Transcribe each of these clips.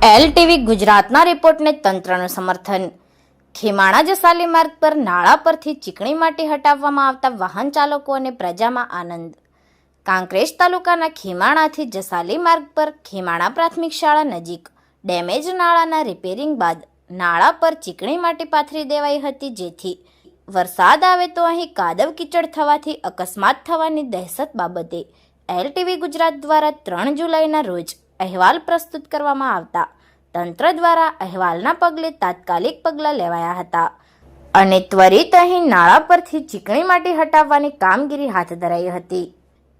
એલટીવી ગુજરાતના રિપોર્ટને તંત્રનું સમર્થન. ખીમાણા જસાલી માર્ગ પર નાળા પરથી ચીકણી માટી હટાવવામાં આવતા વાહન ચાલકો અને પ્રજામાં આનંદ. કાંકરેજ તાલુકાના ખીમાણાથી જસાલી માર્ગ પર ખીમાણા પ્રાથમિક શાળા નજીક ડેમેજ નાળાના રિપેરિંગ બાદ નાળા પર ચીકણી માટી પાથરી દેવાઈ હતી, જેથી વરસાદ આવે તો અહીં કાદવ કીચડ થવાથી અકસ્માત થવાની દહેશત બાબતે એલટીવી ગુજરાત દ્વારા 3 જુલાઈના રોજ અહેવાલ પ્રસ્તુત કરવામાં આવતા તંત્ર દ્વારા અહેવાલના પગલે તાત્કાલિક પગલાં લેવાયા હતા અને ત્વરિત અહીં નાળા પરથી ચીકણી માટી હટાવવાની કામગીરી હાથ ધરાઈ હતી.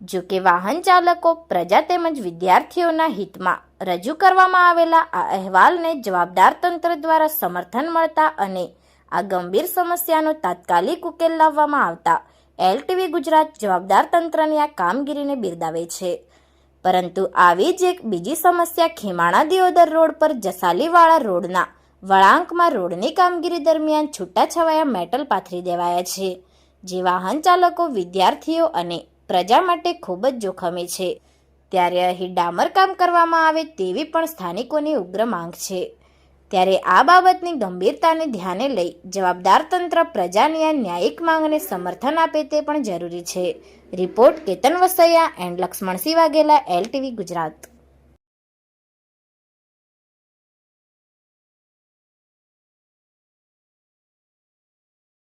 જો કે વાહન ચાલકો, પ્રજા તેમજ વિદ્યાર્થીઓના હિતમાં રજૂ કરવામાં આવેલા આ અહેવાલને જવાબદાર તંત્ર દ્વારા સમર્થન મળતા અને આ ગંભીર સમસ્યાનો તાત્કાલિક ઉકેલ લાવવામાં આવતા એલટીવી ગુજરાત જવાબદાર તંત્રની આ કામગીરીને બિરદાવે છે. પરંતુ આવી જ એક બીજી સમસ્યા ખીમાણા દિયોદર રોડ પર જસાલીવાળા રોડના વળાંકમાં રોડની કામગીરી દરમિયાન છૂટાછવાયા મેટલ પાથરી દેવાયા છે, જે વાહન ચાલકો, વિદ્યાર્થીઓ અને પ્રજા માટે ખૂબ જ જોખમી છે. ત્યારે અહીં ડામરકામ કરવામાં આવે તેવી પણ સ્થાનિકોની ઉગ્ર માંગ છે. ત્યારે આ બાબતની ગંભીરતાને ધ્યાને લઈ જવાબદાર તંત્ર પ્રજાની આ ન્યાયિક માંગને સમર્થન આપે તે પણ જરૂરી છે. Report Ketan Vasaiya and Laxmansinh Vaghela, LTV Gujarat.